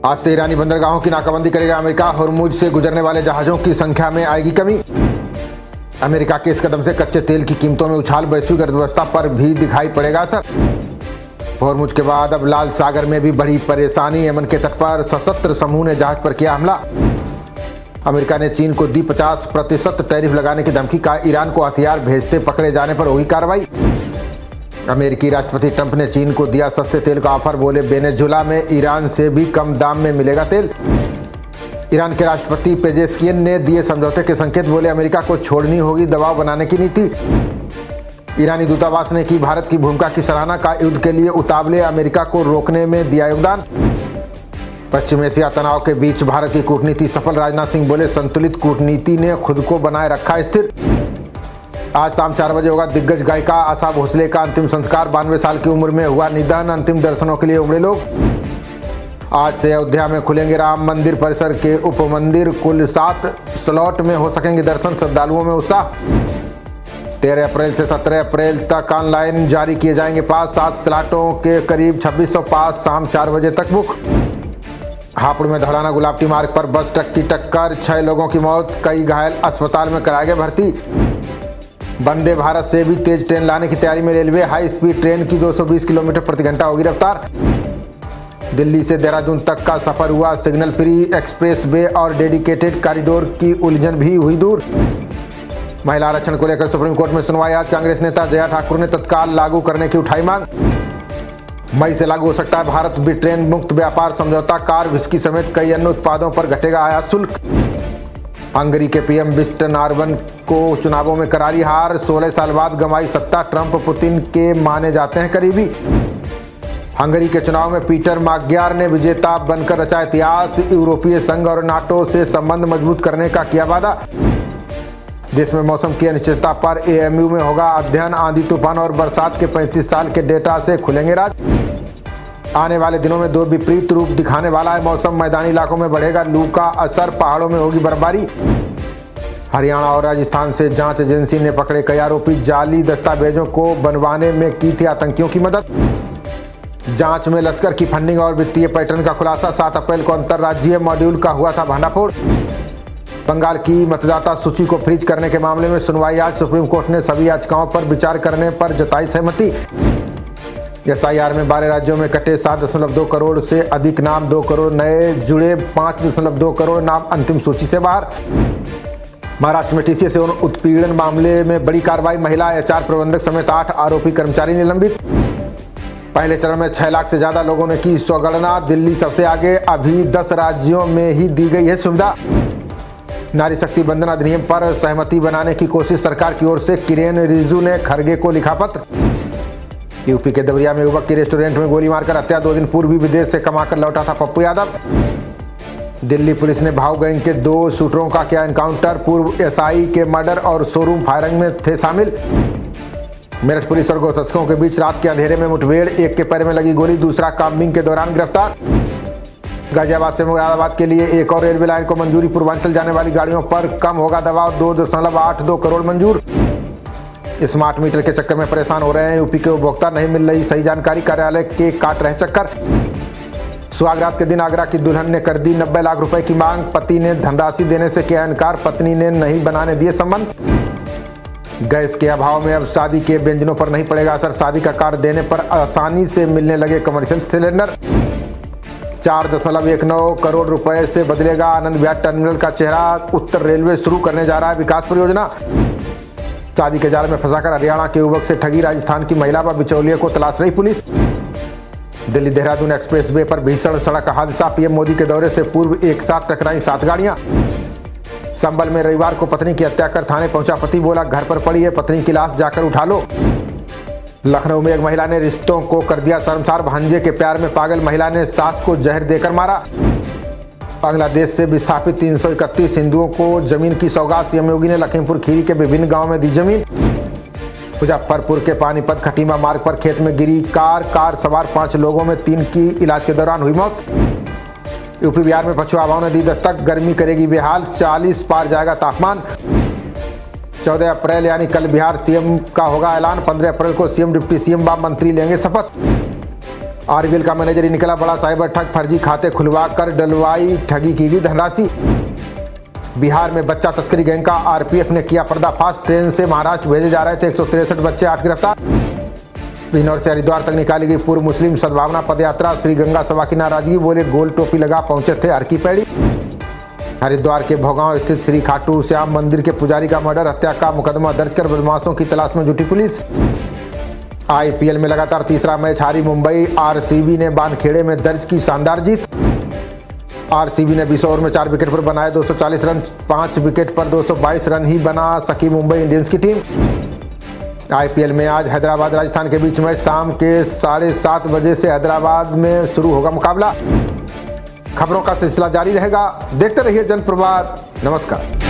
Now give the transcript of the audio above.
आज से ईरानी बंदरगाहों की नाकाबंदी करेगा अमेरिका। होर्मुज से गुजरने वाले जहाजों की संख्या में आएगी कमी। अमेरिका के इस कदम से कच्चे तेल की कीमतों में उछाल, वैश्विक अर्थव्यवस्था पर भी दिखाई पड़ेगा असर। होर्मुज के बाद अब लाल सागर में भी बड़ी परेशानी। यमन के तट पर सशस्त्र समूह ने जहाज पर किया हमला। अमेरिका ने चीन को दी 50% टैरिफ लगाने की धमकी का। ईरान को हथियार भेजते पकड़े जाने पर हुई कार्रवाई। अमेरिकी राष्ट्रपति ट्रंप ने चीन को दिया सस्ते तेल का ऑफर। बोले वेनेजुएला में ईरान से भी कम दाम में मिलेगा तेल। ईरान के राष्ट्रपति पेजेस्कियन ने दिए समझौते के संकेत। बोले अमेरिका को छोड़नी होगी दबाव बनाने की नीति। ईरानी दूतावास ने की भारत की भूमिका की सराहना। का युद्ध के लिए उतावले अमेरिका को रोकने में दिया योगदान। पश्चिम एशिया तनाव के बीच भारत की कूटनीति सफल। राजनाथ सिंह बोले संतुलित कूटनीति ने खुद को बनाए रखा स्थिर। आज शाम 4 बजे होगा दिग्गज गायिका आशा भोसले का अंतिम संस्कार। 92 साल की उम्र में हुआ निधन। अंतिम दर्शनों के लिए उमड़े लोग। आज से अयोध्या में खुलेंगे राम मंदिर परिसर के उप मंदिर। कुल 7 स्लॉट में हो सकेंगे दर्शन। श्रद्धालुओं में उत्साह। 13 अप्रैल से 17 अप्रैल तक ऑनलाइन जारी किए जाएंगे पास। 7 स्लॉटों के करीब 2600 पास शाम 4 बजे तक बुक। हापुड़ में धौलाना गुलाबटी मार्ग पर बस ट्रक की टक्कर, 6 लोगों की मौत, कई घायल, अस्पताल में कराए गए भर्ती। वंदे भारत से भी तेज ट्रेन लाने की तैयारी में रेलवे। हाई स्पीड ट्रेन की 220 किलोमीटर प्रति घंटा होगी रफ्तार। दिल्ली से देहरादून तक का सफर हुआ सिग्नल फ्री। एक्सप्रेस वे और डेडिकेटेड कॉरिडोर की उलझन भी हुई दूर। महिला आरक्षण को लेकर सुप्रीम कोर्ट में सुनवाई आज। कांग्रेस नेता जया ठाकुर ने तत्काल लागू करने की उठाई मांग। मई से लागू हो सकता है भारत ब्रिटेन मुक्त व्यापार समझौता। कार, विस्की समेत कई अन्य उत्पादों पर घटेगा आयात शुल्क। हंगरी के पीएम विक्टर ऑर्बन को चुनावों में करारी हार। 16 साल बाद गंवाई सत्ता। ट्रंप पुतिन के माने जाते हैं करीबी। हंगरी के चुनाव में पीटर माग्यार ने विजेता बनकर रचा इतिहास। यूरोपीय संघ और नाटो से संबंध मजबूत करने का किया वादा। देश में मौसम की अनिश्चितता पर एएमयू में होगा अध्ययन। आंधी तूफान और बरसात के 35 साल के डेटा से खुलेंगे राज। आने वाले दिनों में 2 विपरीत रूप दिखाने वाला है मौसम। मैदानी इलाकों में बढ़ेगा लू का असर, पहाड़ों में होगी बर्फबारी। हरियाणा और राजस्थान से जांच एजेंसी ने पकड़े कई आरोपी। जाली दस्तावेजों को बनवाने में की थी आतंकियों की मदद। जांच में लश्कर की फंडिंग और वित्तीय पैटर्न का खुलासा। 7 अप्रैल को अंतर्राज्यीय मॉड्यूल का हुआ था भांडाफोड़। बंगाल की मतदाता सूची को फ्रीज करने के मामले में सुनवाई आज। सुप्रीम कोर्ट ने सभी याचिकाओं पर विचार करने पर जताई सहमति। एसआईआर में 12 राज्यों में कटे 7.2 करोड़ से अधिक नाम। 2 करोड़ नए जुड़े। 5.2 करोड़ नाम अंतिम सूची से बाहर। महाराष्ट्र में टीसीएस यौन उत्पीड़न मामले में बड़ी कार्रवाई। महिला एचआर प्रबंधक समेत 8 आरोपी कर्मचारी निलंबित। पहले चरण में 6 लाख से ज्यादा लोगों ने की स्वगणना। दिल्ली सबसे आगे। अभी 10 राज्यों में ही दी गई है सुविधा। नारी शक्ति बंधन अधिनियम पर सहमति बनाने की कोशिश सरकार की ओर से। किरेन रिजिजू ने खरगे को लिखा पत्र। यूपी के देवरिया में युवक की रेस्टोरेंट में गोली मारकर हत्या। 2 दिन पूर्व भी विदेश से कमाकर लौटा था पप्पू यादव। दिल्ली पुलिस ने भाऊ गैंग के 2 शूटरों का किया एनकाउंटर। पूर्व एसआई के मर्डर और शोरूम फायरिंग में थे शामिल। मेरठ पुलिस और गोतस्करों के बीच रात के अंधेरे में मुठभेड़। एक के पैर में लगी गोली, दूसरा काम्बिंग के दौरान गिरफ्तार। गाजियाबाद से मुरादाबाद के लिए एक और रेलवे लाइन को मंजूरी। पूर्वांचल जाने वाली गाड़ियों पर कम होगा दबाव। 2.82 करोड़ मंजूर। स्मार्ट मीटर के चक्कर में परेशान हो रहे हैं यूपी के उपभोक्ता। नहीं मिल रही सही जानकारी, कार्यालय के काट रहे चक्कर। सुहागरात के दिन आगरा की दुल्हन ने कर दी 90 लाख रुपए की मांग। पति ने धनराशि देने से किया इनकार। पत्नी ने नहीं बनाने दिए संबंध। गैस के अभाव में अब शादी के व्यंजनों पर नहीं पड़ेगा असर। शादी का कार्ड देने पर आसानी से मिलने लगे कमर्शियल सिलेंडर। 4.19 करोड़ रुपए से बदलेगा आनंद विहार टर्मिनल का चेहरा। उत्तर रेलवे शुरू करने जा रहा है विकास परियोजना। शादी के जाल में फंसाकर हरियाणा के युवक से ठगी राजस्थान की महिला व बिचौलिए को तलाश रही police. Delhi Dehradun express way पर भीषण सड़क हादसा। पीएम मोदी के दौरे से पूर्व एक साथ टकराई 7 गाड़ियां। संभल में रविवार को पत्नी की हत्या कर थाने पहुंचा पति। बोला घर पर पड़ी है पत्नी की लाश, जाकर उठा लो। लखनऊ में एक महिला ने रिश्तों को कर दिया शर्मसार। भांजे के प्यार में पागल महिला ने सास को जहर देकर मारा। बांग्लादेश से विस्थापित 331 हिंदुओं को जमीन की सौगात। सीएम योगी ने लखीमपुर खीरी के विभिन्न गांवों में दी जमीन। मुजफ्फरपुर के पानीपत खटीमा मार्ग पर खेत में गिरी कार सवार 5 लोगों में 3 की इलाज के दौरान हुई मौत। यूपी बिहार में पछुआ हवाओं ने दी दस्तक। गर्मी करेगी बेहाल। 40 पार जाएगा तापमान। 14 अप्रैल यानी कल बिहार सीएम का होगा ऐलान। 15 अप्रैल को सीएम, डिप्टी सीएम व मंत्री लेंगे शपथ। आरबीएल का मैनेजर ही निकला बड़ा साइबर ठग, फर्जी खाते खुलवा कर डलवाई ठगी की गई धनराशि। बिहार में बच्चा तस्करी गैंग का आरपीएफ ने किया पर्दाफाश। ट्रेन से महाराष्ट्र भेजे जा रहे थे 163 बच्चे, 8 गिरफ्तार। बिजनौर से हरिद्वार तक निकाली गई पूर्व मुस्लिम सद्भावना पदयात्रा। श्री गंगा सभा की नाराजगी, बोले गोल टोपी लगा पहुंचे थे हर की पैड़ी। हरिद्वार के भोगांव स्थित श्री खाटू श्याम मंदिर के पुजारी का मर्डर, हत्या का मुकदमा दर्ज कर बदमाशों की तलाश में जुटी पुलिस। आईपीएल में लगातार तीसरा मैच हारी मुंबई। आरसीबी ने वानखेड़े में दर्ज की शानदार जीत। आरसीबी ने 20 ओवर में 4 विकेट पर बनाए 240 रन। 5 विकेट पर 222 रन ही बना सकी मुंबई इंडियंस की टीम। आईपीएल में आज हैदराबाद राजस्थान के बीच मैच शाम के 7:30 बजे से हैदराबाद में शुरू होगा मुकाबला। खबरों का सिलसिला जारी रहेगा, देखते रहिए जनप्रवाद। नमस्कार।